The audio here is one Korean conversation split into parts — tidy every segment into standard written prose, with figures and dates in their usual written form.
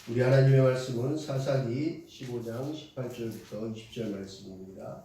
우리 하나님의 말씀은 사사기 15장 18절부터 20절 말씀입니다.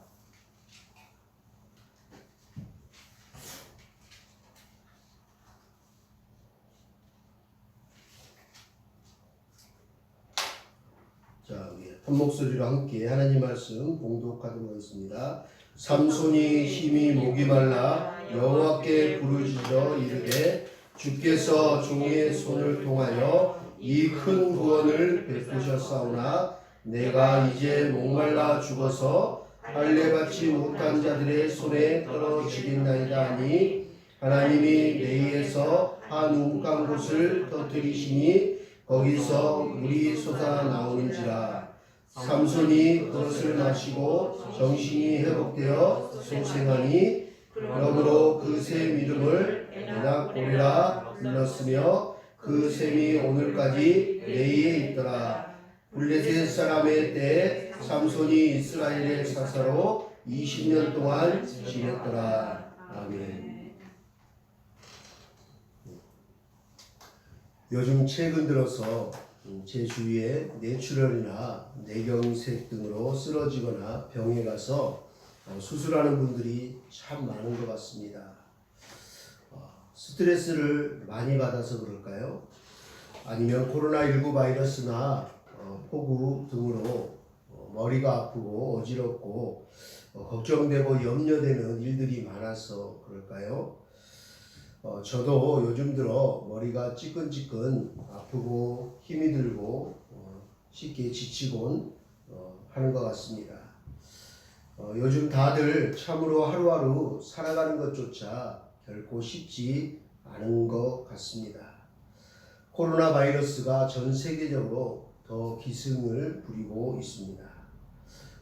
자, 우리 한 목소리로 함께 하나님 말씀 봉독하도록 하겠습니다. 삼손이 힘이 목이 말라 여호와께 부르짖어 이르되 주께서 종의 손을 통하여 이 큰 구원을 베푸셨사오나 내가 이제 목말라 죽어서 할례 받지 못한 자들의 손에 떨어지겠나이다 하니 하나님이 내이에서 한 움간 곳을 터뜨리시니 거기서 물이 솟아나오는지라. 삼손이 그것을 마시고 정신이 회복되어 소생하니 그러므로 그 샘 이름을 에낙보리라 불렀으며 그 샘이 오늘까지 내이에 있더라. 블레셋 사람의 때에 삼손이 이스라엘의 사사로 20년 동안 지냈더라. 아멘. 요즘 최근 들어서 제 주위에 뇌출혈이나 뇌경색 등으로 쓰러지거나 병에 가서 수술하는 분들이 참 많은 것 같습니다. 스트레스를 많이 받아서 그럴까요? 아니면 코로나19 바이러스나 폭우 등으로 머리가 아프고 어지럽고 걱정되고 염려되는 일들이 많아서 그럴까요? 저도 요즘 들어 머리가 찌끈찌끈 아프고 힘이 들고 쉽게 지치곤 하는 것 같습니다. 요즘 다들 참으로 하루하루 살아가는 것조차 결코 쉽지 않은 것 같습니다. 코로나 바이러스가 전 세계적으로 더 기승을 부리고 있습니다.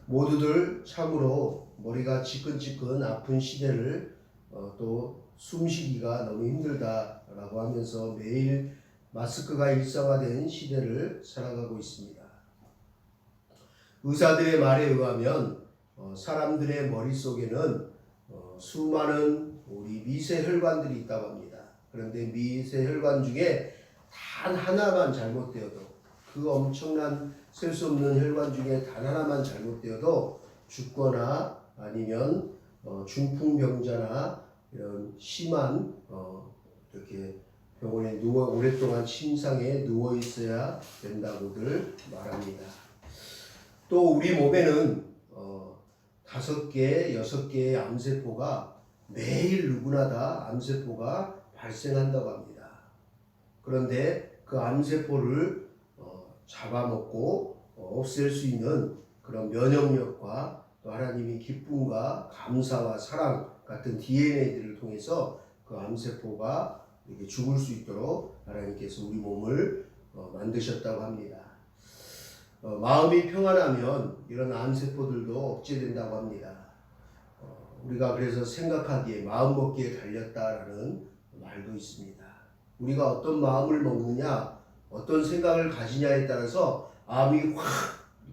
모두들 참으로 머리가 지끈지끈 아픈 시대를 또 숨쉬기가 너무 힘들다라고 하면서 매일 마스크가 일상화된 시대를 살아가고 있습니다. 의사들의 말에 의하면 사람들의 머릿속에는 수많은 우리 미세혈관들이 있다고 합니다. 그런데 미세혈관 중에 단 하나만 잘못되어도 그 엄청난 셀 수 없는 혈관 중에 단 하나만 잘못되어도 죽거나 아니면 중풍병자나 이런 심한 이렇게 병원에 오랫동안 침상에 누워 있어야 된다고들 말합니다. 또 우리 몸에는 5개, 6개의 암세포가 매일 누구나 다 암세포가 발생한다고 합니다. 그런데 그 암세포를 잡아먹고 없앨 수 있는 그런 면역력과 또 하나님이 기쁨과 감사와 사랑 같은 DNA들을 통해서 그 암세포가 이렇게 죽을 수 있도록 하나님께서 우리 몸을 만드셨다고 합니다. 마음이 평안하면 이런 암세포들도 억제된다고 합니다. 우리가 그래서 생각하기에 마음먹기에 달렸다라는 말도 있습니다. 우리가 어떤 마음을 먹느냐, 어떤 생각을 가지냐에 따라서 암이 확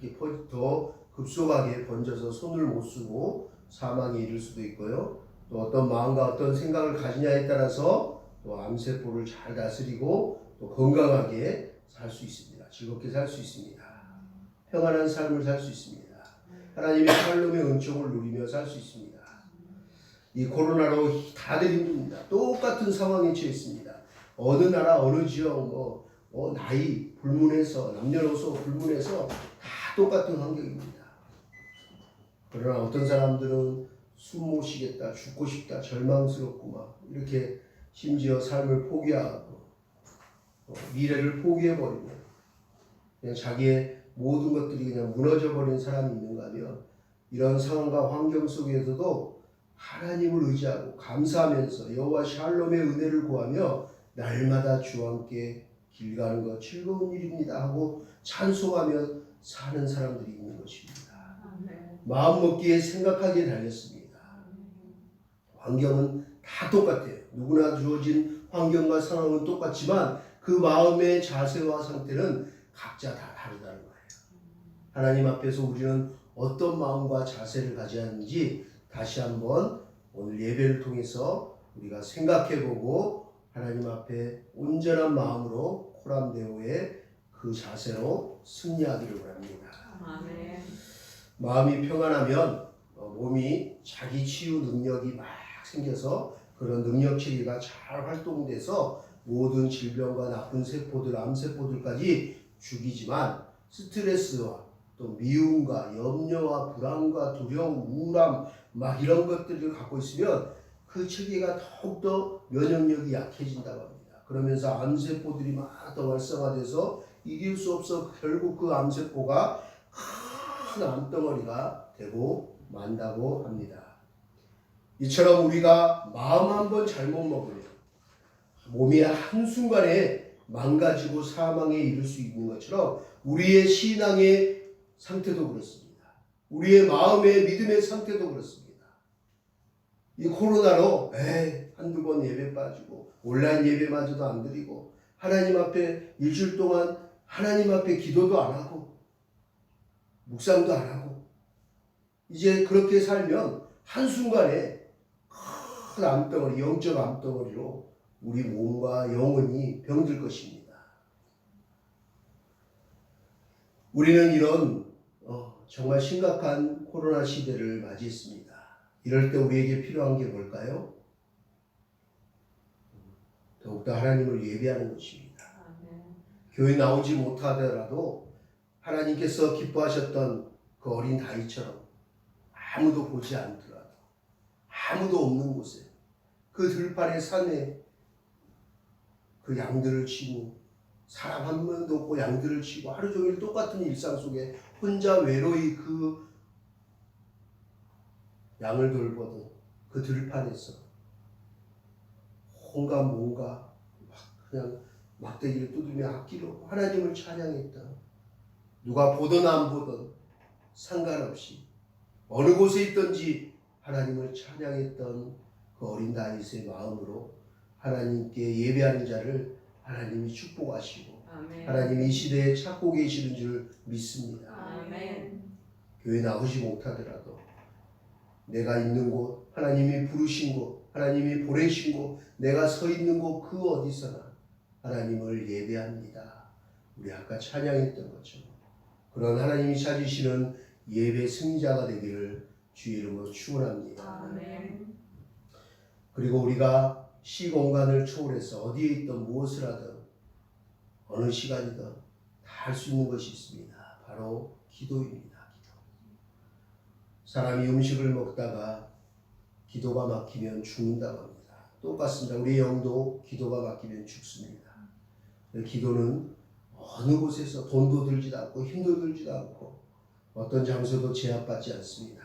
이렇게 더 급속하게 번져서 손을 못 쓰고 사망에 이를 수도 있고요. 또 어떤 마음과 어떤 생각을 가지냐에 따라서 또 암세포를 잘 다스리고 또 건강하게 살 수 있습니다. 즐겁게 살 수 있습니다. 평안한 삶을 살 수 있습니다. 하나님의 샬롬의 은총을 누리며 살 수 있습니다. 이 코로나로 다들 힘듭니다. 똑같은 상황에 처해 있습니다. 어느 나라, 어느 지역, 나이 불문해서 남녀노소 불문해서 다 똑같은 환경입니다. 그러나 어떤 사람들은 숨 못 쉬겠다, 죽고 싶다, 절망스럽고 막 이렇게 심지어 삶을 포기하고 미래를 포기해버리고 그냥 자기의 모든 것들이 그냥 무너져버린 사람이 있는가 하면 이런 상황과 환경 속에서도 하나님을 의지하고 감사하면서 여호와 샬롬의 은혜를 구하며 날마다 주와 함께 길 가는 것 즐거운 일입니다 하고 찬송하며 사는 사람들이 있는 것입니다. 마음먹기에 생각하기에 달렸습니다. 환경은 다 똑같아요. 누구나 주어진 환경과 상황은 똑같지만 그 마음의 자세와 상태는 각자 다 다르다는 거예요. 하나님 앞에서 우리는 어떤 마음과 자세를 가져야 하는지 다시 한번 오늘 예배를 통해서 우리가 생각해보고 하나님 앞에 온전한 마음으로 코람데오의 그 자세로 승리하기를 바랍니다. 아멘. 마음이 평안하면 몸이 자기 치유 능력이 막 생겨서 그런 능력 체계가 잘 활동돼서 모든 질병과 나쁜 세포들, 암세포들까지 죽이지만 스트레스와 또 미움과 염려와 불안과 두려움, 우울함 막 이런 것들을 갖고 있으면 그 체계가 더욱더 면역력이 약해진다고 합니다. 그러면서 암세포들이 막 더 활성화돼서 이길 수 없어 결국 그 암세포가 큰 암덩어리가 되고 만다고 합니다. 이처럼 우리가 마음 한번 잘못 먹으면 몸이 한순간에 망가지고 사망에 이를 수 있는 것처럼 우리의 신앙의 상태도 그렇습니다. 우리의 마음의 믿음의 상태도 그렇습니다. 이 코로나로 한두 번 예배 빠지고 온라인 예배마저도 안 드리고 하나님 앞에 일주일 동안 하나님 앞에 기도도 안 하고 묵상도 안 하고 이제 그렇게 살면 한순간에 큰 암덩어리, 영적 암덩어리로 우리 몸과 영혼이 병들 것입니다. 우리는 이런 정말 심각한 코로나 시대를 맞이했습니다. 이럴 때 우리에게 필요한 게 뭘까요? 더욱더 하나님을 예배하는 것입니다. 아멘. 교회 나오지 못하더라도 하나님께서 기뻐하셨던 그 어린 다윗처럼 아무도 보지 않더라도 아무도 없는 곳에 그 들판의 산에 그 양들을 치고 사람 한 명도 없고 양들을 치고 하루 종일 똑같은 일상 속에 혼자 외로이 그 양을 돌보던 그 들판에서 온갖 뭔가 그냥 막대기를 두드리며 악기로 하나님을 찬양했다. 누가 보든 안 보든 상관없이 어느 곳에 있든지 하나님을 찬양했던 그 어린 다윗의 마음으로 하나님께 예배하는 자를 하나님이 축복하시고 아멘. 하나님이 이 시대에 찾고 계시는 줄 믿습니다. 아멘. 교회 나오지 못하더라도 내가 있는 곳, 하나님이 부르신 곳, 하나님이 보내신 곳, 내가 서 있는 곳 그 어디서나 하나님을 예배합니다. 우리 아까 찬양했던 것처럼 그런 하나님이 찾으시는 예배 승자가 되기를 주의 이름으로 축원합니다. 아멘. 그리고 우리가 시공간을 초월해서 어디에 있든 무엇을 하든 어느 시간이든 다 할 수 있는 것이 있습니다. 바로 기도입니다. 기도. 사람이 음식을 먹다가 기도가 막히면 죽는다고 합니다. 똑같습니다. 우리 영도 기도가 막히면 죽습니다. 기도는 어느 곳에서 돈도 들지도 않고 힘도 들지도 않고 어떤 장소도 제약받지 않습니다.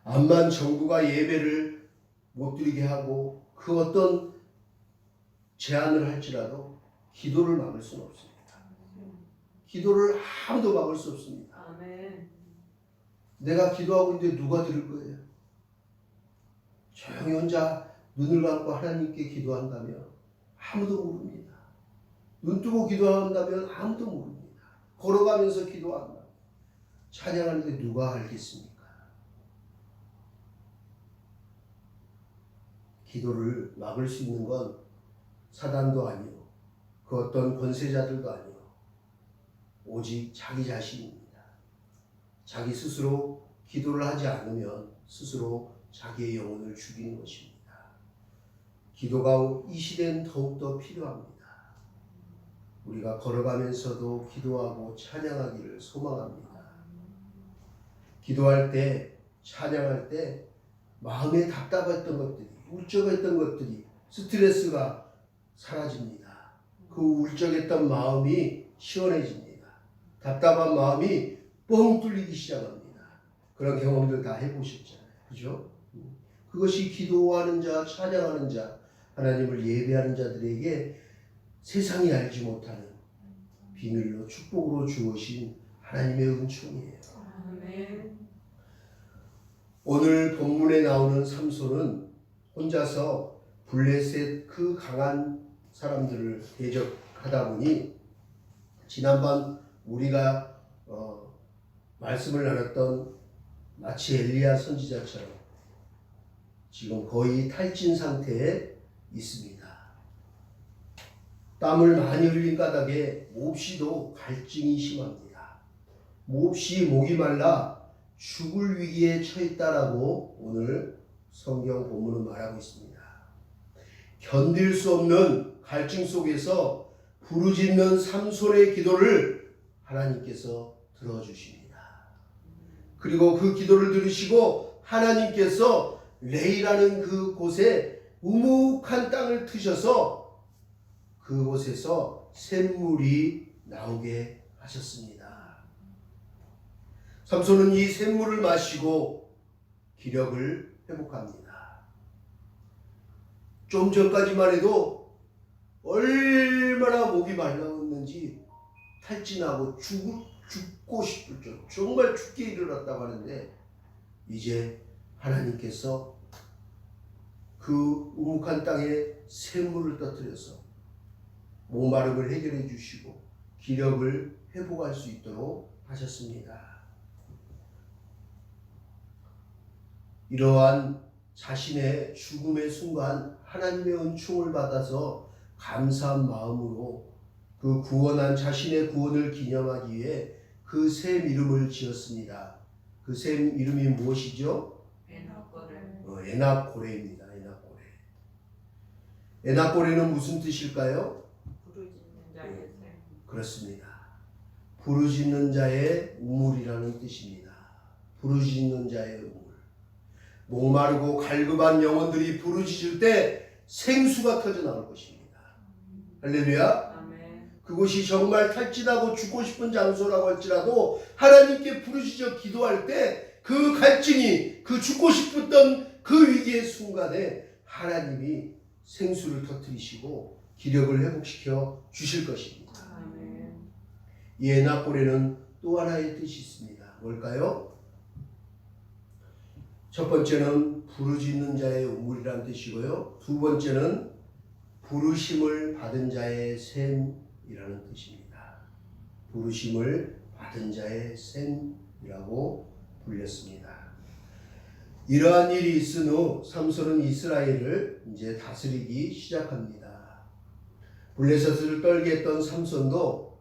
암만 정부가 예배를 못 드리게 하고 그 어떤 제한을 할지라도 기도를 막을 수는 없습니다. 기도를 아무도 막을 수 없습니다. 아멘. 내가 기도하고 있는데 누가 들을 거예요? 조용히 혼자 눈을 감고 하나님께 기도한다면 아무도 모릅니다. 눈 뜨고 기도한다면 아무도 모릅니다. 걸어가면서 기도한다. 찬양하는데 누가 알겠습니까? 기도를 막을 수 있는 건 사단도 아니요, 그 어떤 권세자들도 아니요, 오직 자기 자신입니다. 자기 스스로 기도를 하지 않으면 스스로 자기의 영혼을 죽이는 것입니다. 기도가 이 시대는 더욱더 필요합니다. 우리가 걸어가면서도 기도하고 찬양하기를 소망합니다. 기도할 때, 찬양할 때 마음에 답답했던 것들이, 울적했던 것들이, 스트레스가 사라집니다. 그 울적했던 마음이 시원해집니다. 답답한 마음이 뻥 뚫리기 시작합니다. 그런 경험들 다 해보셨잖아요. 그죠? 그것이 기도하는 자, 찬양하는 자, 하나님을 예배하는 자들에게 세상이 알지 못하는 비밀로 축복으로 주어진 하나님의 은총이에요. 아멘. 오늘 본문에 나오는 삼손은 혼자서 블레셋 그 강한 사람들을 대적하다 보니 지난번 우리가 말씀을 나눴던 마치 엘리야 선지자처럼 지금 거의 탈진 상태에 있습니다. 땀을 많이 흘린 까닭에 몹시도 갈증이 심합니다. 몹시 목이 말라 죽을 위기에 처했다라고 오늘 성경 본문은 말하고 있습니다. 견딜 수 없는 갈증 속에서 부르짖는 삼손의 기도를 하나님께서 들어주십니다. 그리고 그 기도를 들으시고 하나님께서 레이라는 그 곳에 우묵한 땅을 트셔서 그곳에서 샘물이 나오게 하셨습니다. 삼손은 이 샘물을 마시고 기력을 회복합니다. 좀 전까지만 해도 얼마나 목이 말라왔는지 탈진하고 죽고 싶을 줄 정말 죽게 일어났다고 하는데 이제 하나님께서 그 우묵한 땅에 샘물을 떠뜨려서 목마름을 해결해 주시고 기력을 회복할 수 있도록 하셨습니다. 이러한 자신의 죽음의 순간 하나님의 은총을 받아서 감사한 마음으로 그 구원한 자신의 구원을 기념하기 위해 그 샘 이름을 지었습니다. 그 샘 이름이 무엇이죠? 에나고레입니다. 에나고레. 에나고레는 무슨 뜻일까요? 부르짖는 자의 샘. 그렇습니다. 부르짖는 자의 우물이라는 뜻입니다. 부르짖는 자의 우물. 목마르고 갈급한 영혼들이 부르짖을 때 생수가 터져 나올 것입니다. 할렐루야. 아멘. 그곳이 정말 탈진하고 죽고 싶은 장소라고 할지라도 하나님께 부르짖어 기도할 때 그 갈증이 그 죽고 싶었던 그 위기의 순간에 하나님이 생수를 터뜨리시고 기력을 회복시켜 주실 것입니다. 아멘. 이 에나고레는 또 하나의 뜻이 있습니다. 뭘까요? 첫 번째는 부르짖는 자의 우물이라는 뜻이고요. 두 번째는 부르심을 받은 자의 샘이라는 뜻입니다. 부르심을 받은 자의 샘이라고 불렸습니다. 이러한 일이 있은 후 삼손은 이스라엘을 이제 다스리기 시작합니다. 블레셋을 떨게 했던 삼손도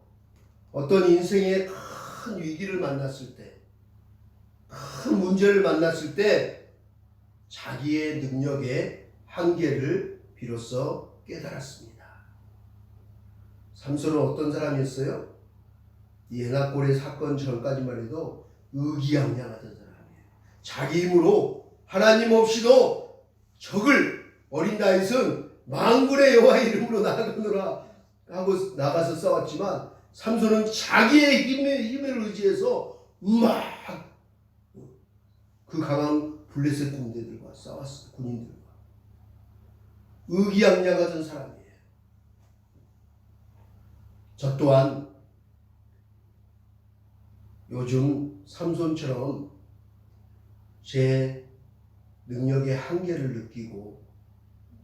어떤 인생의 큰 위기를 만났을 때, 큰 문제를 만났을 때 자기의 능력의 한계를 비로소 깨달았습니다. 삼손은 어떤 사람이었어요? 이 에나고레 사건 전까지만 해도 의기양양하던 사람이에요. 자기 힘으로 하나님 없이도 적을 어린 다윗은 만군의 여호와의 이름으로 나아가노라 하고 나가서 싸웠지만 삼손은 자기의 힘을 의지해서 막 그 강한 블레셋 군대들과 싸웠어요. 군인들과. 의기양양하던 사람이에요. 저 또한 요즘 삼손처럼 제 능력의 한계를 느끼고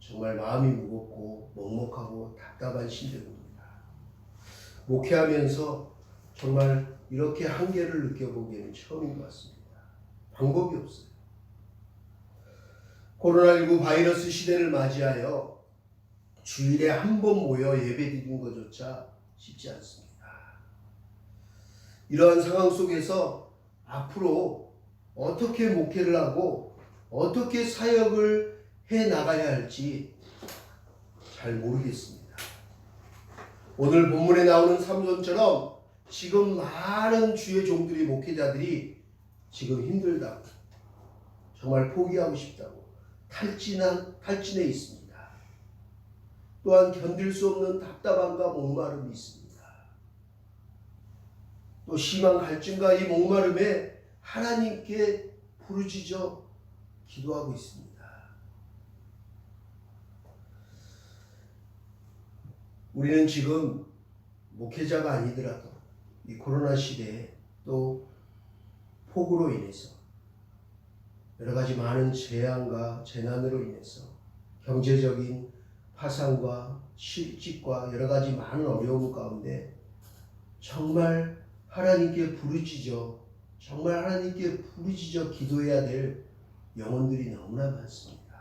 정말 마음이 무겁고 먹먹하고 답답한 신들입니다. 목회하면서 정말 이렇게 한계를 느껴보기에는 처음인 것 같습니다. 방법이 없어요. 코로나19 바이러스 시대를 맞이하여 주일에 한 번 모여 예배드리는 것조차 쉽지 않습니다. 이러한 상황 속에서 앞으로 어떻게 목회를 하고 어떻게 사역을 해 나가야 할지 잘 모르겠습니다. 오늘 본문에 나오는 삼손처럼 지금 많은 주의 종들이 목회자들이 지금 힘들다고 정말 포기하고 싶다고 탈진해 있습니다. 또한 견딜 수 없는 답답함과 목마름이 있습니다. 또 심한 갈증과 이 목마름에 하나님께 부르짖어 기도하고 있습니다. 우리는 지금 목회자가 아니더라도 이 코로나 시대에 또 폭우로 인해서 여러 가지 많은 재앙과 재난으로 인해서 경제적인 파산과 실직과 여러 가지 많은 어려움 가운데 정말 하나님께 부르짖어 정말 하나님께 부르짖어 기도해야 될 영혼들이 너무나 많습니다.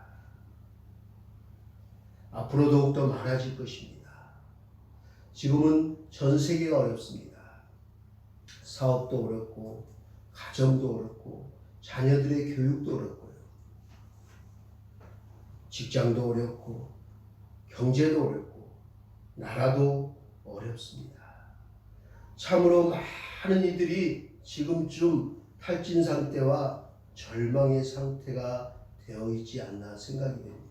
앞으로 더욱더 많아질 것입니다. 지금은 전 세계가 어렵습니다. 사업도 어렵고 가정도 어렵고 자녀들의 교육도 어렵고요. 직장도 어렵고 경제도 어렵고 나라도 어렵습니다. 참으로 많은 이들이 지금쯤 탈진 상태와 절망의 상태가 되어 있지 않나 생각이 됩니다.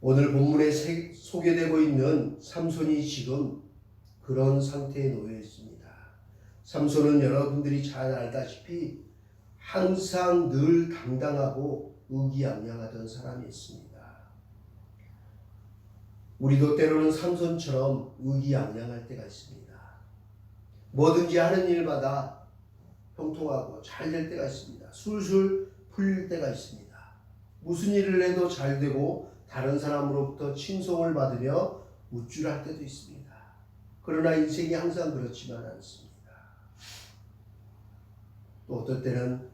오늘 본문에 소개되고 있는 삼손이 지금 그런 상태에 놓여 있습니다. 삼손은 여러분들이 잘 알다시피 항상 늘 당당하고 의기양양하던 사람이었습니다. 우리도 때로는 삼손처럼 의기양양할 때가 있습니다. 뭐든지 하는 일마다 형통하고 잘 될 때가 있습니다. 술술 풀릴 때가 있습니다. 무슨 일을 해도 잘 되고 다른 사람으로부터 칭송을 받으며 우쭐할 때도 있습니다. 그러나 인생이 항상 그렇지만 않습니다. 또 어떨 때는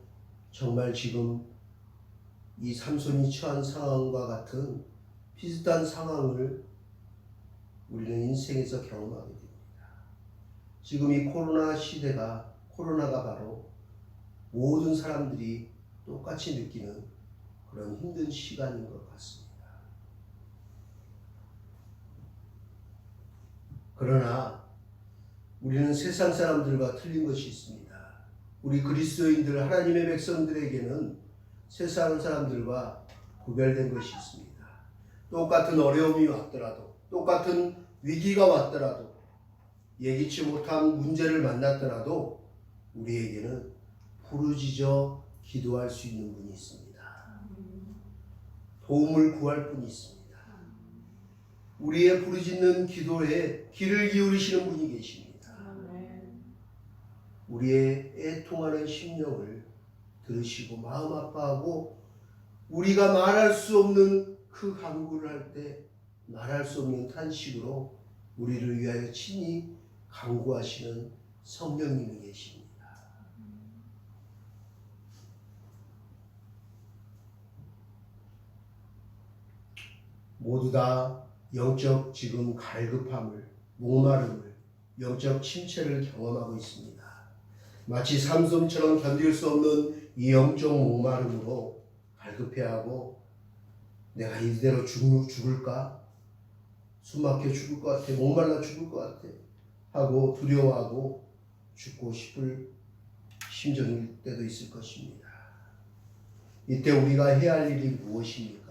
정말 지금 이 삼손이 처한 상황과 같은 비슷한 상황을 우리는 인생에서 경험하게 됩니다. 지금 이 코로나가 바로 모든 사람들이 똑같이 느끼는 그런 힘든 시간인 것 같습니다. 그러나 우리는 세상 사람들과 틀린 것이 있습니다. 우리 그리스도인들, 하나님의 백성들에게는 세상 사람들과 구별된 것이 있습니다. 똑같은 어려움이 왔더라도, 똑같은 위기가 왔더라도, 예기치 못한 문제를 만났더라도 우리에게는 부르짖어 기도할 수 있는 분이 있습니다. 도움을 구할 분이 있습니다. 우리의 부르짖는 기도에 귀를 기울이시는 분이 계십니다. 우리의 애통하는 심령을 들으시고 마음 아파하고 우리가 말할 수 없는 그 간구를 할 때 말할 수 없는 탄식으로 우리를 위하여 친히 간구하시는 성령님이 계십니다. 모두 다 영적 지금 갈급함을, 목마름을, 영적 침체를 경험하고 있습니다. 마치 삼손처럼 견딜 수 없는 이 영적 목마름으로 갈급해하고 내가 이대로 죽을까? 숨막혀 죽을 것 같아. 목말라 죽을 것 같아. 하고 두려워하고 죽고 싶을 심정일 때도 있을 것입니다. 이때 우리가 해야 할 일이 무엇입니까?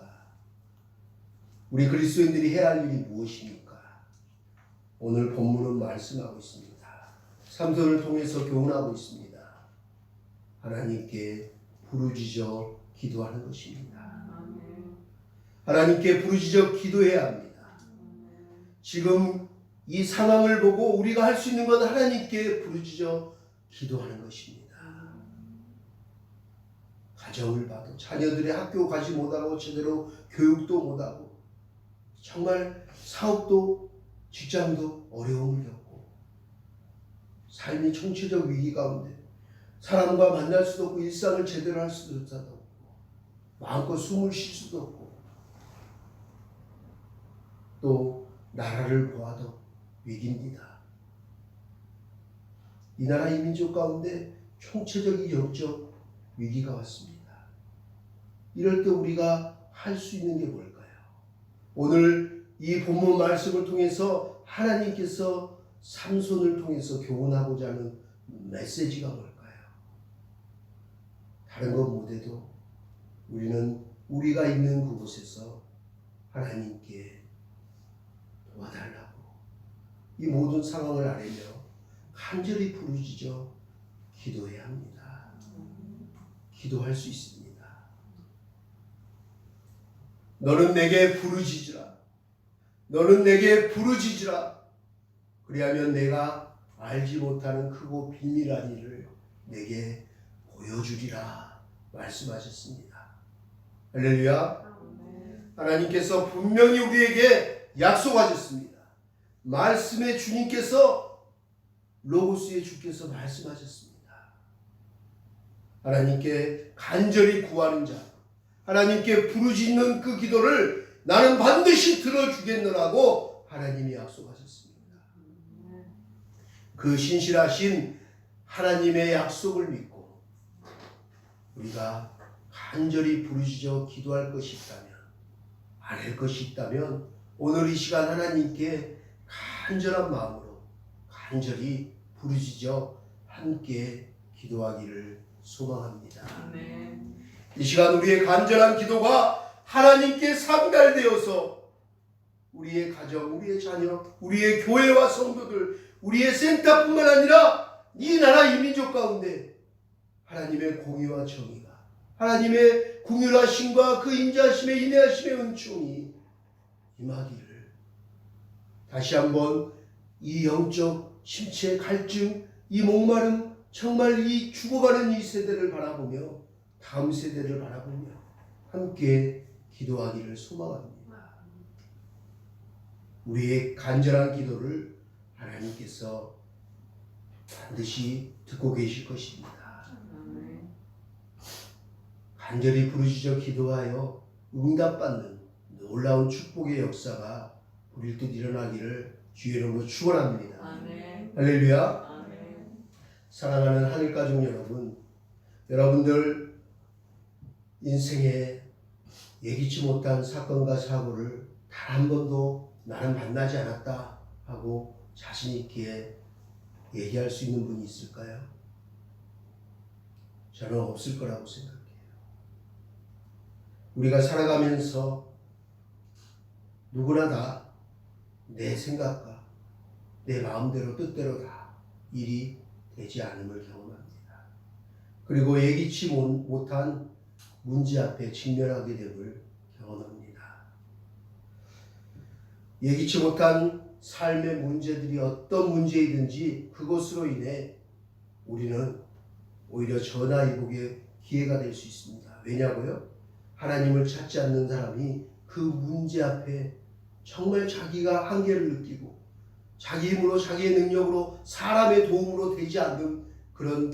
우리 그리스도인들이 해야 할 일이 무엇입니까? 오늘 본문은 말씀하고 있습니다. 삼손을 통해서 교훈하고 있습니다. 하나님께 부르짖어 기도하는 것입니다. 하나님께 부르짖어 기도해야 합니다. 지금 이 상황을 보고 우리가 할 수 있는 건 하나님께 부르짖어 기도하는 것입니다. 가정을 봐도 자녀들이 학교 가지 못하고 제대로 교육도 못하고 정말 사업도 직장도 어려움을 겪고 삶이 총체적 위기 가운데 사람과 만날 수도 없고 일상을 제대로 할 수도 없고 마음껏 숨을 쉴 수도 없고 또 나라를 보아도 위기입니다. 이 나라 이 민족 가운데 총체적인 영적 위기가 왔습니다. 이럴 때 우리가 할 수 있는 게 뭘까요? 오늘 이 본문 말씀을 통해서 하나님께서 삼손을 통해서 교훈하고자 하는 메시지가 뭘까요? 다른 것 못해도 우리는 우리가 있는 그곳에서 하나님께 도와달라고 이 모든 상황을 아뢰며 간절히 부르짖어 기도해야 합니다. 기도할 수 있습니다. 너는 내게 부르짖으라. 너는 내게 부르짖으라. 그리하면 내가 알지 못하는 크고 비밀한 일을 내게 보여주리라 말씀하셨습니다. 할렐루야. 하나님께서 분명히 우리에게 약속하셨습니다. 말씀의 주님께서 로고스의 주께서 말씀하셨습니다. 하나님께 간절히 구하는 자, 하나님께 부르짖는 그 기도를 나는 반드시 들어주겠노라고 하나님이 약속하셨습니다. 그 신실하신 하나님의 약속을 믿고 우리가 간절히 부르짖어 기도할 것이 있다면, 아랠 것이 있다면 오늘 이 시간 하나님께 간절한 마음으로 간절히 부르짖어 함께 기도하기를 소망합니다. 아멘. 이 시간 우리의 간절한 기도가 하나님께 상달되어서 우리의 가정, 우리의 자녀, 우리의 교회와 성도들, 우리의 센터뿐만 아니라 이 나라 이 민족 가운데 하나님의 공의와 정의가, 하나님의 궁휼하심과 그 인자하심의 인내하심의 은총이 임하기를, 다시 한번 이 영적 심체 갈증, 이 목마름, 정말 이 죽어가는 이 세대를 바라보며 다음 세대를 바라보며 함께 기도하기를 소망합니다. 우리의 간절한 기도를 하나님께서 반드시 듣고 계실 것입니다. 간절히 부르짖어 기도하여 응답받는 놀라운 축복의 역사가 우리 듯 일어나기를 주의 이름으로 축원합니다. 아멘. 할렐루야. 아멘. 사랑하는 하늘가족 여러분, 여러분들 인생에 예기치 못한 사건과 사고를 단 한 번도 나는 만나지 않았다 하고 자신 있게 얘기할 수 있는 분이 있을까요? 저는 없을 거라고 생각해요. 우리가 살아가면서 누구나 다 내 생각과 내 마음대로 뜻대로 다 일이 되지 않음을 경험합니다. 그리고 예기치 못한 문제 앞에 직면하게 됨을 경험합니다. 예기치 못한 삶의 문제들이 어떤 문제이든지 그것으로 인해 우리는 오히려 전화위복의 기회가 될 수 있습니다. 왜냐고요? 하나님을 찾지 않는 사람이 그 문제 앞에 정말 자기가 한계를 느끼고 자기 힘으로 자기의 능력으로 사람의 도움으로 되지 않는 그런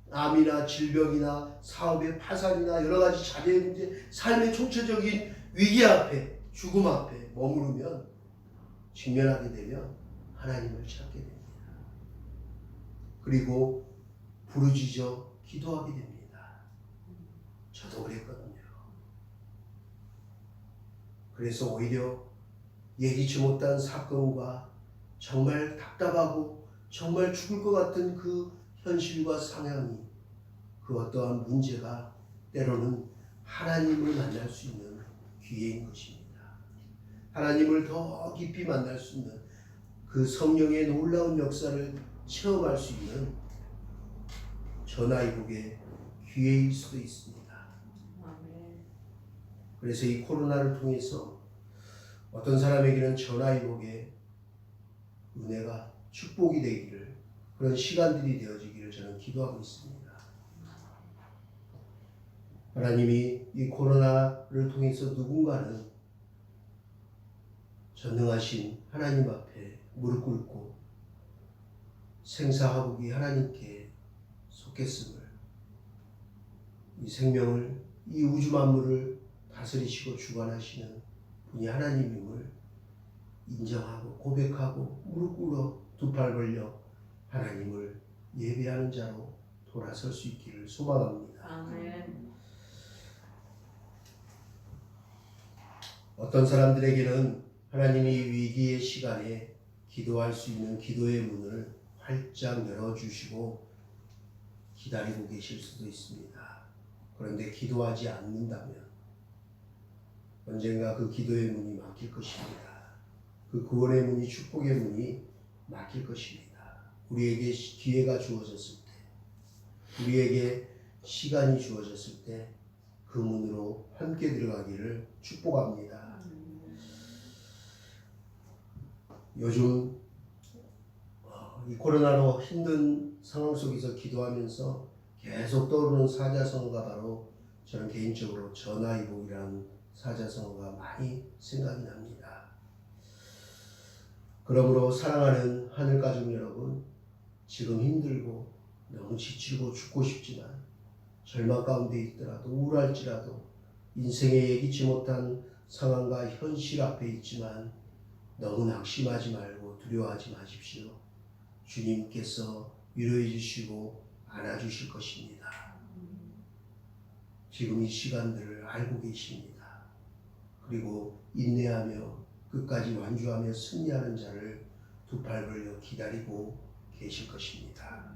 암이나 질병이나 사업의 파산이나 여러 가지 자녀의 문제, 삶의 총체적인 위기 앞에, 죽음 앞에 머무르면, 직면하게 되면 하나님을 찾게 됩니다. 그리고 부르짖어 기도하게 됩니다. 저도 그랬거든요. 그래서 오히려 예기치 못한 사건과 정말 답답하고 정말 죽을 것 같은 그 현실과 상황이, 그 어떠한 문제가 때로는 하나님을 만날 수 있는 기회인 것입니다. 하나님을 더 깊이 만날 수 있는 그 성령의 놀라운 역사를 체험할 수 있는 전화위복의 기회일 수도 있습니다. 그래서 이 코로나를 통해서 어떤 사람에게는 전화위복의 은혜가 축복이 되기를, 그런 시간들이 되어지기를 저는 기도하고 있습니다. 하나님이 이 코로나를 통해서 누군가는 전능하신 하나님 앞에 무릎 꿇고 생사화복이 하나님께 속했음을, 이 생명을, 이 우주 만물을 다스리시고 주관하시는 분이 하나님임을 인정하고 고백하고 무릎 꿇어 두 팔 벌려 하나님을 예배하는 자로 돌아설 수 있기를 소망합니다. 아멘. 어떤 사람들에게는 하나님이 위기의 시간에 기도할 수 있는 기도의 문을 활짝 열어주시고 기다리고 계실 수도 있습니다. 그런데 기도하지 않는다면 언젠가 그 기도의 문이 막힐 것입니다. 그 구원의 문이, 축복의 문이 막힐 것입니다. 우리에게 기회가 주어졌을 때, 우리에게 시간이 주어졌을 때 그 문으로 함께 들어가기를 축복합니다. 요즘 이 코로나로 힘든 상황 속에서 기도하면서 계속 떠오르는 사자성어가 바로 저는 개인적으로 전화위복이라는 사자성어가 많이 생각이 납니다. 그러므로 사랑하는 하늘가족 여러분, 지금 힘들고 너무 지치고 죽고 싶지만, 절망 가운데 있더라도 우울할지라도 인생에 예기치 못한 상황과 현실 앞에 있지만 너무 낙심하지 말고 두려워하지 마십시오. 주님께서 위로해 주시고 안아주실 것입니다. 지금 이 시간들을 알고 계십니다. 그리고 인내하며 끝까지 완주하며 승리하는 자를 두 팔 벌려 기다리고 계실 것입니다.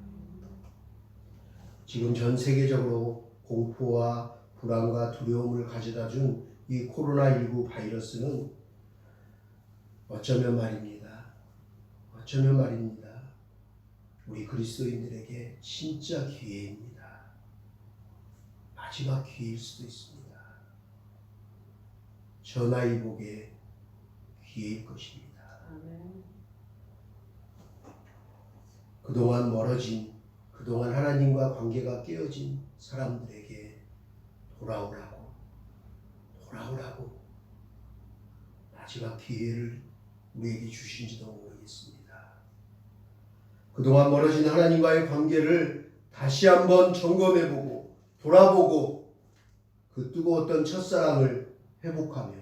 지금 전 세계적으로 공포와 불안과 두려움을 가져다 준 이 코로나19 바이러스는 어쩌면 말입니다. 우리 그리스도인들에게 진짜 기회입니다. 마지막 기회일 수도 있습니다. 전화위복의 기회일 것입니다. 아멘. 그동안 멀어진, 그동안 하나님과 관계가 깨어진 사람들에게 돌아오라고 마지막 기회를 우리에게 주신지도 모르겠습니다. 그동안 멀어진 하나님과의 관계를 다시 한번 점검해보고 돌아보고 그 뜨거웠던 첫사랑을 회복하며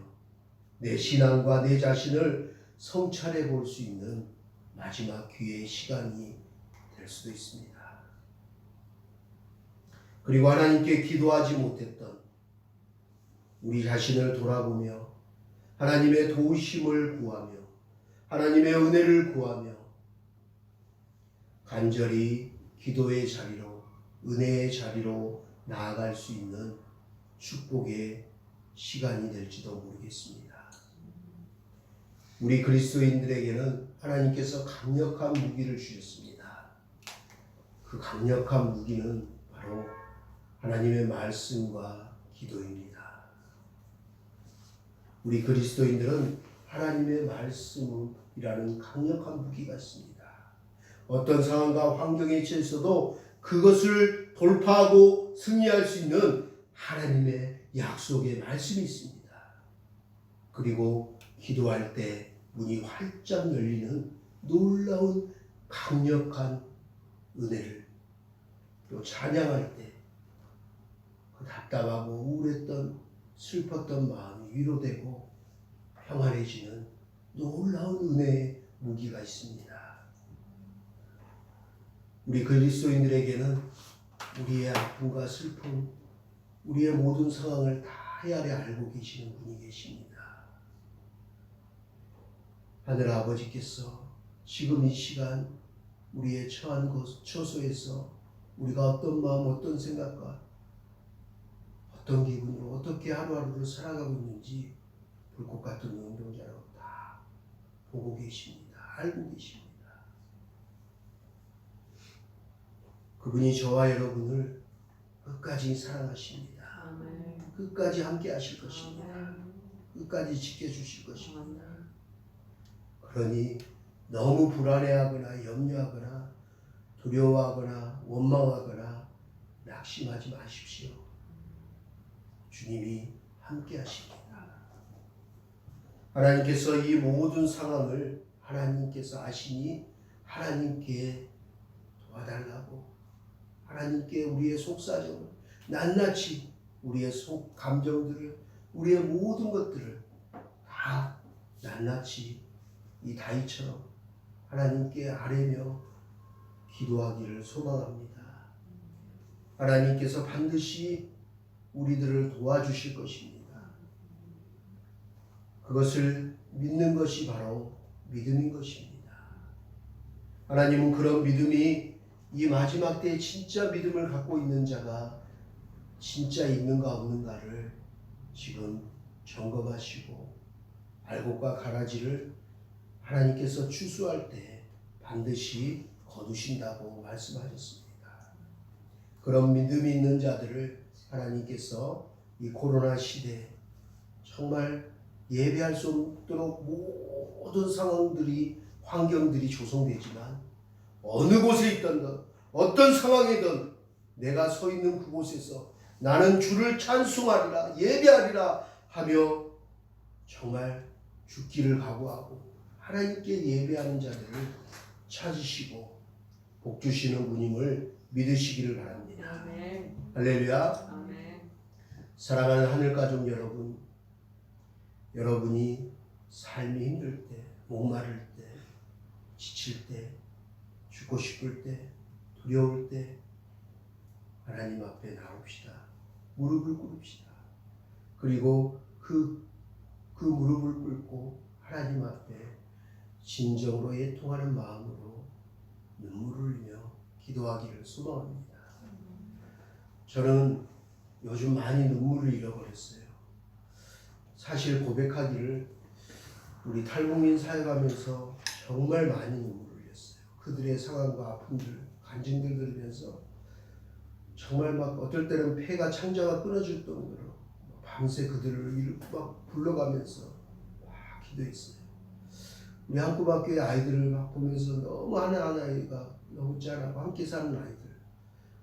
내 신앙과 내 자신을 성찰해 볼 수 있는 마지막 기회의 시간이 될 수도 있습니다. 그리고 하나님께 기도하지 못했던 우리 자신을 돌아보며 하나님의 도우심을 구하며 하나님의 은혜를 구하며 간절히 기도의 자리로 은혜의 자리로 나아갈 수 있는 축복의 시간이 될지도 모르겠습니다. 우리 그리스도인들에게는 하나님께서 강력한 무기를 주셨습니다. 그 강력한 무기는 바로 하나님의 말씀과 기도입니다. 우리 그리스도인들은 하나님의 말씀이라는 강력한 무기가 있습니다. 어떤 상황과 환경에 처해서도 그것을 돌파하고 승리할 수 있는 하나님의 약속의 말씀이 있습니다. 그리고 기도할 때 문이 활짝 열리는 놀라운 강력한 은혜를, 또 찬양할 때 그 답답하고 우울했던 슬펐던 마음이 위로되고 평안해지는 놀라운 은혜의 무기가 있습니다. 우리 그리스도인들에게는 우리의 아픔과 슬픔, 우리의 모든 상황을 다 헤아려 알고 계시는 분이 계십니다. 하늘 아버지께서 지금 이 시간 우리의 처한 처소에서 우리가 어떤 마음, 어떤 생각과 어떤 기분으로 어떻게 하루하루를 살아가고 있는지 불꽃 같은 운동자로 다 보고 계십니다. 알고 계십니다. 그분이 저와 여러분을 끝까지 사랑하십니다. 아멘. 끝까지 함께 하실 것입니다. 아멘. 끝까지 지켜주실 것입니다. 아멘. 그러니 너무 불안해하거나 염려하거나 두려워하거나 원망하거나 낙심하지 마십시오. 주님이 함께 하십니다. 하나님께서 이 모든 상황을 하나님께서 아시니 하나님께 도와달라고, 하나님께 우리의 속사정을 낱낱이 우리의 속 감정들을, 우리의 모든 것들을 다 낱낱이 이 다윗처럼 하나님께 아뢰며 기도하기를 소망합니다. 하나님께서 반드시 우리들을 도와주실 것입니다. 그것을 믿는 것이 바로 믿음인 것입니다. 하나님은 그런 믿음이 이 마지막 때에 진짜 믿음을 갖고 있는 자가 진짜 있는가 없는가를 지금 점검하시고 알곡과 가라지를 하나님께서 추수할 때 반드시 거두신다고 말씀하셨습니다. 그런 믿음이 있는 자들을 하나님께서 이 코로나 시대에 정말 예배할 수 없도록 모든 상황들이, 환경들이 조성되지만 어느 곳에 있든 어떤 상황이든 내가 서 있는 그곳에서 나는 주를 찬송하리라, 예배하리라 하며 정말 죽기를 각오하고 하나님께 예배하는 자들을 찾으시고 복 주시는 분임을 믿으시기를 바랍니다. 아멘. 할렐루야. 아멘. 사랑하는 하늘가족 여러분, 여러분이 삶이 힘들 때, 목마를 때, 지칠 때, 죽고 싶을 때, 두려울 때 하나님 앞에 나옵시다. 무릎을 꿇읍시다. 그리고 그 무릎을 꿇고 하나님 앞에 진정으로 애통하는 마음으로 눈물을 흘리며 기도하기를 소망합니다. 저는 요즘 많이 눈물을 잃어버렸어요. 사실 고백하기를 우리 탈북민 사역하면서 정말 많이 눈물을 흘렸어요. 그들의 상황과 아픔들, 간증들 들으면서 정말 막 어떨 때는 폐가 창자가 끊어질 정도로 밤새 그들을 막 불러가면서 막 기도했어요. 우리 한국학교의 아이들을 막 보면서 너무 하나하나가 너무 짠하고 함께 사는 아이들,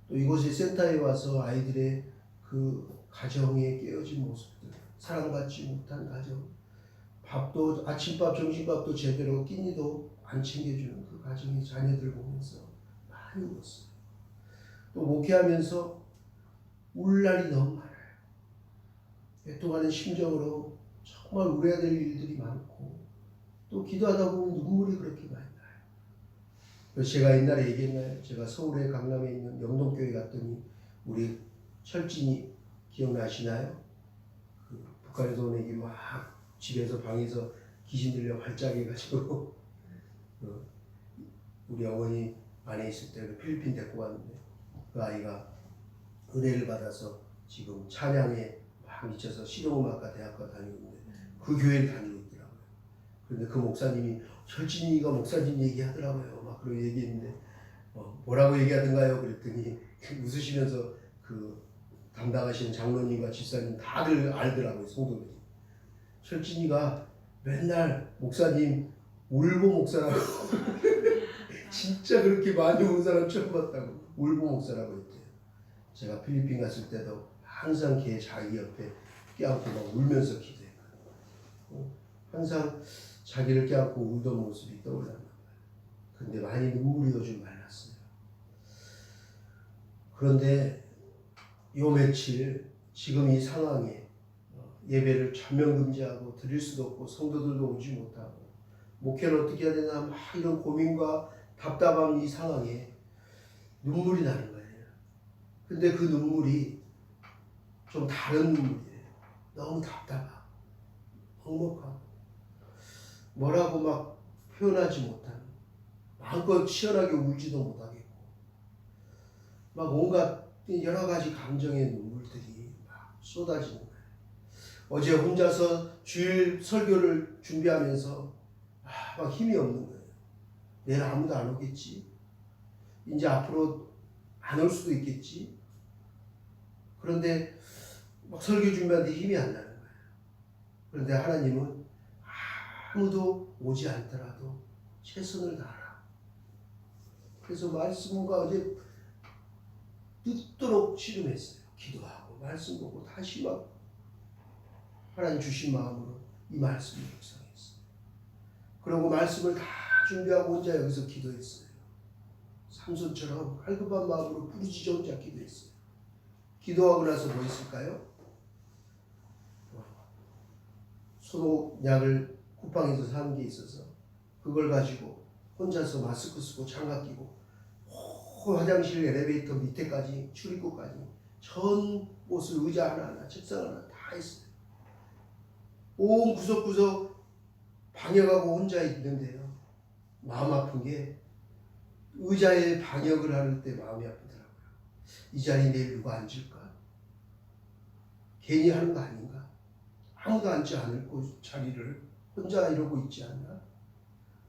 또 이곳에 센터에 와서 아이들의 그 가정에 깨어진 모습들, 사랑받지 못한 가정, 밥도 아침밥 점심밥도 제대로 끼니도 안 챙겨주는 그 가정의 자녀들 보면서 많이 울었어요. 또 목회하면서 울 날이 너무 많아요. 애통하는 심정으로 정말 울어야 될 일들이 많고 또 기도하다 보면 눈물이 그렇게 많이 나요. 그래서 제가 옛날에 얘기했나요? 제가 서울에 강남에 있는 영동교회 갔더니 우리 철진이 기억나시나요? 그 북한에서 온 애기 막 집에서 방에서 귀신 들려 발작해가지고 우리 어머니 안에 있을 때 필리핀 데리고 왔는데 그 아이가 은혜를 받아서 지금 찬양에 막 미쳐서 실용음악과 대학과 다니고 있는데 그 교회를 다니고 있더라고요. 그런데 그 목사님이 철진이가 목사님 얘기하더라고요. 막 그러고 얘기했는데 뭐라고 얘기하던가요? 그랬더니 웃으시면서 그 담당하시는 장로님과 집사님 다들 알더라고요. 성도들이. 철진이가 맨날 목사님 울보 목사라고 진짜 그렇게 많이 우는 사람 처음 봤다고 울보 목사라고 했대요. 제가 필리핀 갔을 때도 항상 걔 자기 옆에 껴안고 막 울면서 기도했거든요. 항상 자기를 껴안고 울던 모습이 떠올랐나 봐요. 근데 많이 눈물이 요즘 말랐어요. 그런데 요 며칠 지금 이 상황에 예배를 전면 금지하고 드릴 수도 없고 성도들도 오지 못하고 목회를 어떻게 해야 되나 막 이런 고민과 답답한 이 상황에 눈물이 나는 거예요. 근데 그 눈물이 좀 다른 눈물이에요. 너무 답답하고 먹먹하고 뭐라고 막 표현하지 못하는, 마음껏 시원하게 울지도 못하겠고 막 온갖 여러 가지 감정의 눈물들이 막 쏟아지는 거예요. 어제 혼자서 주일 설교를 준비하면서 막 힘이 없는 거예요. 내일 아무도 안 오겠지. 이제 앞으로 안 올 수도 있겠지. 그런데 막 설교 준비하는데 힘이 안 나는 거예요. 그런데 하나님은 아무도 오지 않더라도 최선을 다하라. 그래서 말씀과 어제 늦도록 씨름했어요. 기도하고 말씀 보고 다시 막 하나님 주신 마음으로 이 말씀을 묵상했어요. 그리고 말씀을 다 준비하고 혼자 여기서 기도했어요. 삼손처럼 갈급한 마음으로 부르짖어 혼자 기도했어요. 기도하고 나서 뭐 있을까요? 소독약을 쿠팡에서 산 게 있어서 그걸 가지고 혼자서 마스크 쓰고 장갑 끼고 화장실 엘리베이터 밑에까지 출입구까지 전 곳을 의자 하나하나 책상 하나 다 했어요. 온 구석구석 방역하고 혼자 있는데요. 마음 아픈 게 의자에 방역을 할 때 마음이 아프더라고요. 이 자리에 내일 누가 앉을까? 괜히 하는 거 아닌가? 아무도 앉지 않을 곳 자리를 혼자 이러고 있지 않나?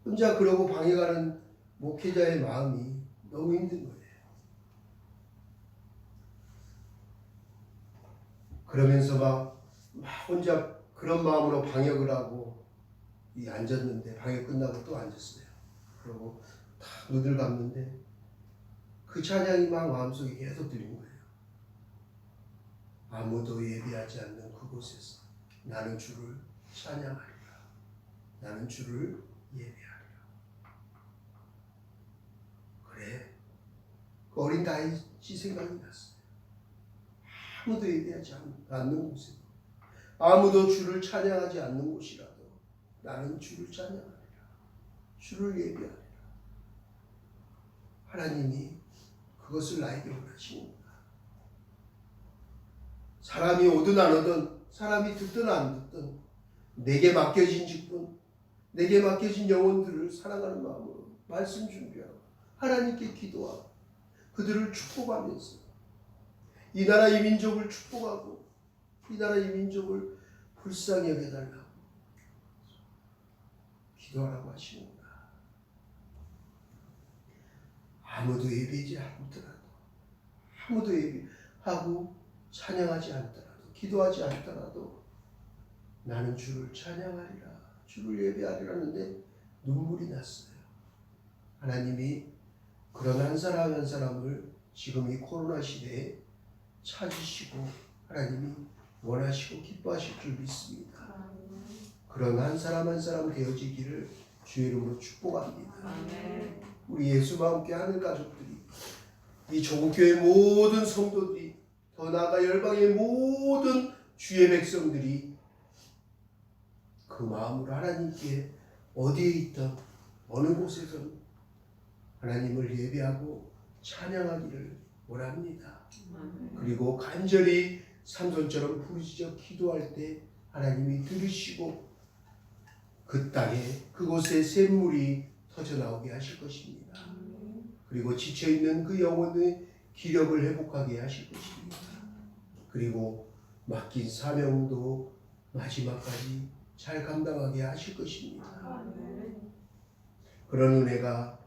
혼자 그러고 방해가는 목회자의 마음이 너무 힘든 거예요. 그러면서 막 혼자 그런 마음으로 방역을 하고 앉았는데 방역 끝나고 또 앉았어요. 그리고 다 눈을 감는데 그 찬양이 막 마음속에 계속 들린 거예요. 아무도 예배하지 않는 그곳에서 나는 주를 찬양하리라. 나는 주를 예배하리라. 그래, 그 어린 다윗이 생각이 났어요. 아무도 예배하지 않는 곳에도, 아무도 주를 찬양하지 않는 곳이라도 나는 주를 찬양하리라. 주를 예배하리라. 하나님이 그것을 나에게 원하십니다. 사람이 오든 안 오든, 사람이 듣든 안 듣든, 내게 맡겨진 직분, 내게 맡겨진 영혼들을 사랑하는 마음으로 말씀 준비하고 하나님께 기도하고 그들을 축복하면서 이 나라 이 민족을 축복하고 이 나라 이 민족을 불쌍히 여겨달라고 기도하라고 하십니다. 아무도 예배하지 않더라도, 아무도 예배하고 찬양하지 않더라도, 기도하지 않더라도 나는 주를 찬양하리라, 주를 예배하리라는데 눈물이 났어요. 하나님이 그런 한 사람 한 사람을 지금 이 코로나 시대에 찾으시고 하나님이 원하시고 기뻐하실 줄 믿습니다. 그런 한 사람 한 사람 되어지기를 주의 이름으로 축복합니다. 아멘. 우리 예수와 함께 하는 가족들이, 이 종교의 모든 성도들이, 더 나아가 열방의 모든 주의 백성들이 그 마음으로 하나님께 어디에 있든 어느 곳에든 하나님을 예배하고 찬양하기를 원합니다. 그리고 간절히 삼손처럼 부르짖어 기도할 때 하나님이 들으시고 그 땅에 그곳에 샘물이 터져나오게 하실 것입니다. 그리고 지쳐있는 그 영혼의 기력을 회복하게 하실 것입니다. 그리고 맡긴 사명도 마지막까지 잘 감당하게 하실 것입니다. 그런 은혜가,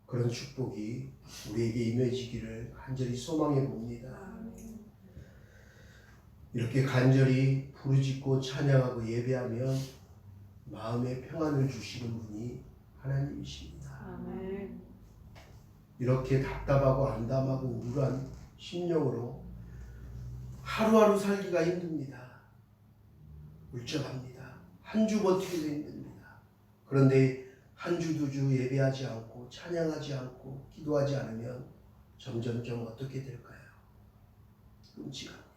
그런 축복이 우리에게 임해지기를 간절히 소망해 봅니다. 이렇게 간절히 부르짖고 찬양하고 예배하면 마음의 평안을 주시는 분이 하나님이십니다. 이렇게 답답하고 암담하고 우울한 심령으로 하루하루 살기가 힘듭니다. 울적합니다. 한 주 버티기도 힘듭니다. 그런데 한 주 두 주 예배하지 않고 찬양하지 않고 기도하지 않으면 점점점 어떻게 될까요? 끔찍합니다.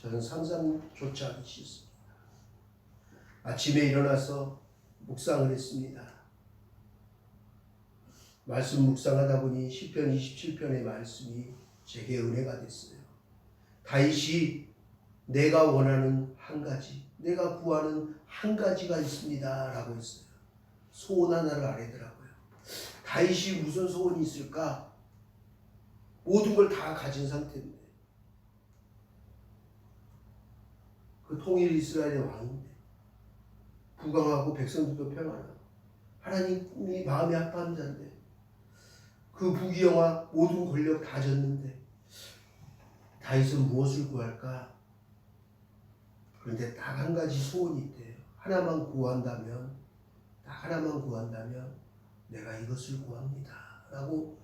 저는 상상조차 하기 싫습니다. 아침에 일어나서 묵상을 했습니다. 말씀 묵상하다 보니 시편 27편의 말씀이 제게 은혜가 됐어요. 다윗이 내가 원하는 한 가지, 내가 구하는 한 가지가 있습니다 라고 했어요. 소원 하나를 아뢰더라고요. 다윗이 무슨 소원이 있을까? 모든 걸 다 가진 상태인데, 그 통일 이스라엘의 왕인데, 부강하고 백성들도 평안하고 하나님이 마음이 아파한 자인데, 그 부귀영화 모든 권력 다 졌는데 다윗은 무엇을 구할까? 그런데 딱 한 가지 소원이 있대요. 하나만 구한다면, 딱 하나만 구한다면 내가 이것을 구합니다 라고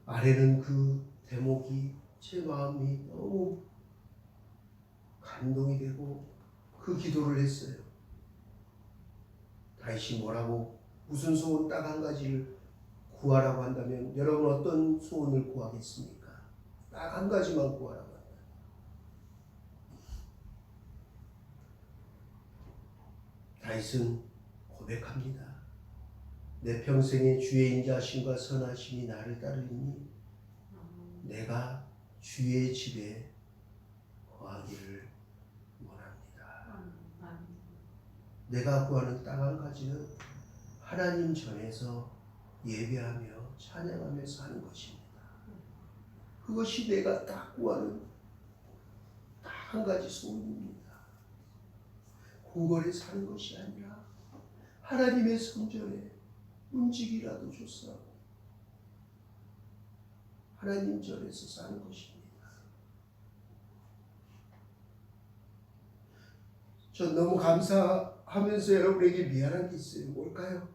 아뢰는 그 대목이 제 마음이 너무 감동이 되고 그 기도를 했어요. 다윗이 뭐라고, 무슨 소원 딱 한 가지를 구하라고 한다면 여러분 어떤 소원을 구하겠습니까? 딱 한 가지만 구하라고 한다. 다윗은 고백합니다. 내 평생에 주의 인자하심과 선하심이 나를 따르니 내가 주의 집에 거하기를 원합니다. 내가 구하는 딱 한 가지는 하나님 전에서 예배하며 찬양하며 사는 것입니다. 그것이 내가 딱 구하는 딱 한 가지 소원입니다. 궁궐에 사는 것이 아니라 하나님의 성전에 문지기라도 줬어 하나님 전에서 사는 것입니다. 전 너무 감사하면서 여러분에게 미안한 게 있어요. 뭘까요?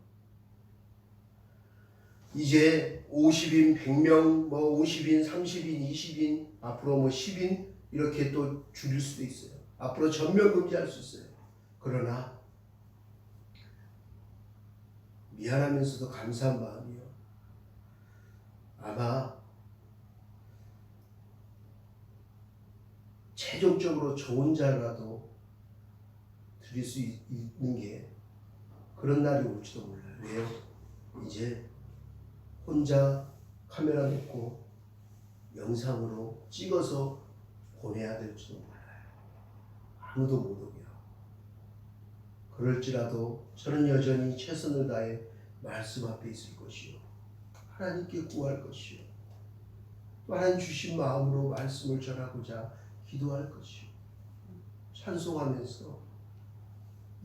이제 50인, 100명, 50인, 30인, 20인, 앞으로 10인 이렇게 또 줄일 수도 있어요. 앞으로 전면 금지할 수 있어요. 그러나 미안하면서도 감사한 마음이요. 아마 최종적으로 좋은 자라도 드릴 수 있는 게 그런 날이 올지도 몰라요. 왜요? 이제 혼자 카메라 놓고 영상으로 찍어서 보내야 될지도 몰라요. 아무도 못 오게요. 그럴지라도 저는 여전히 최선을 다해 말씀 앞에 있을 것이요, 하나님께 구할 것이요, 또 하나님 주신 마음으로 말씀을 전하고자 기도할 것이요, 찬송하면서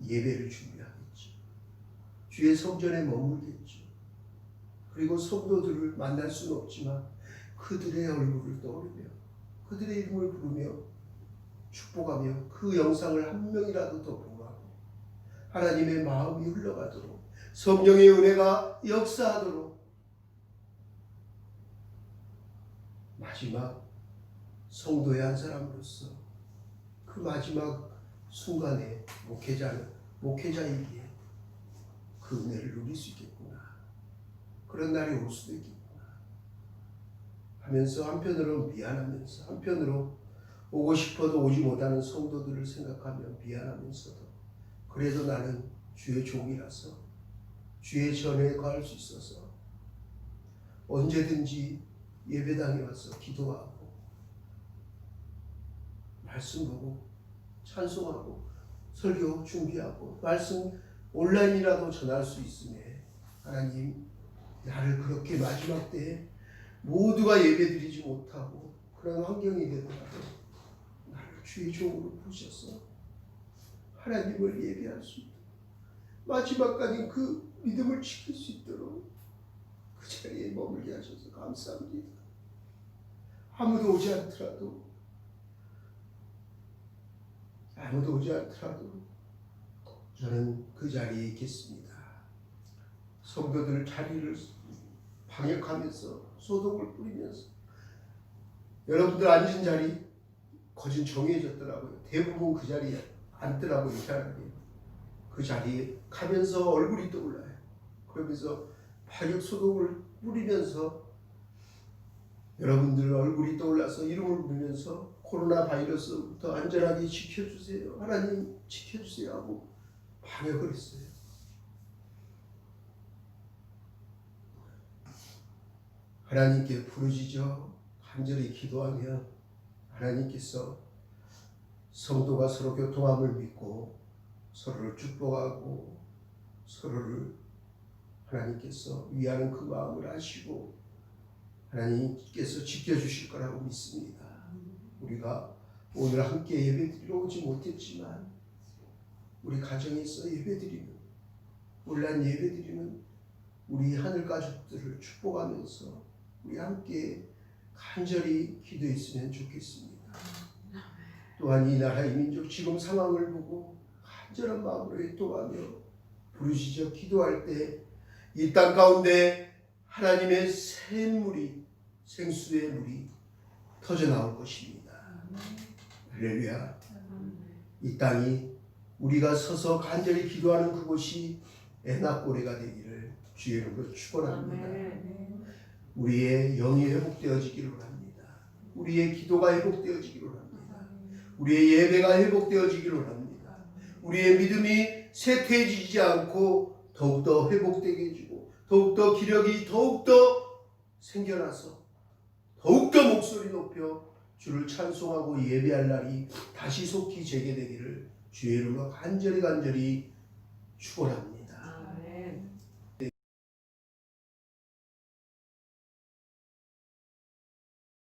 예배를 준비하겠죠. 주의 성전에 머물겠죠. 그리고 성도들을 만날 수는 없지만 그들의 얼굴을 떠오르며 그들의 이름을 부르며 축복하며 그 영상을 한 명이라도 더 보고하고 하나님의 마음이 흘러가도록 성령의 은혜가 역사하도록 마지막 성도의 한 사람으로서 그 마지막 순간에 목회자이기에 그 은혜를 누릴 수 있겠구나, 그런 날이 올 수도 있겠구나 하면서 한편으로 미안하면서, 한편으로 오고 싶어도 오지 못하는 성도들을 생각하며 미안하면서도 그래도 나는 주의 종이라서 주의 전에 거할 수 있어서 언제든지 예배당에 와서 기도하고 말씀 보고 찬송하고 설교 준비하고 말씀 온라인이라도 전할 수 있음에 하나님, 나를 그렇게 마지막 때에 모두가 예배드리지 못하고 그런 환경이 되더라도 나를 주의 종으로 부셔서 하나님을 예배할 수 있도록, 마지막까지 그 믿음을 지킬 수 있도록 그 자리에 머물게 하셔서 감사합니다. 아무도 오지 않더라도 저는 그 자리에 있겠습니다. 성도들 자리를 방역하면서 소독을 뿌리면서, 여러분들 앉은 자리 거진 정해졌더라고요. 대부분 그 자리에 앉더라고요. 이사람이 그 자리에 가면서 얼굴이 떠올라요. 그러면서 방역 소독을 뿌리면서 여러분들 얼굴이 떠올라서 이름을 부르면서 코로나 바이러스부터 안전하게 지켜주세요, 하나님 지켜주세요 하고 방역을 했어요. 하나님께 부르짖어 간절히 기도하며 하나님께서 성도가 서로 교통함을 믿고 서로를 축복하고 서로를 하나님께서 위하는 그 마음을 아시고 하나님께서 지켜주실 거라고 믿습니다. 우리가 오늘 함께 예배드리러 오지 못했지만 우리 가정에서 예배드리는, 온라인 예배드리는 우리 하늘 가족들을 축복하면서 우리 함께 간절히 기도했으면 좋겠습니다. 또한 이 나라 이 민족 지금 상황을 보고 간절한 마음으로 애통하며 부르짖어 기도할 때 이 땅 가운데 하나님의 샘물이, 생수의 물이 터져 나올 것입니다. 할렐루야. 이 땅이 우리가 서서 간절히 기도하는 그곳이 에나꼬레가 되기를 주의 이름으로 축원합니다. 우리의 영이 회복되어지기를 원합니다. 우리의 기도가 회복되어지기를 원합니다. 우리의 예배가 회복되어지기를 원합니다. 우리의 믿음이 쇠퇴해지지 않고 더욱더 회복되게 해주고 더욱더 기력이 더욱더 생겨나서 더욱더 목소리 높여 주를 찬송하고 예배할 날이 다시 속히 재개되기를 주의 이름으로 간절히 축원합니다.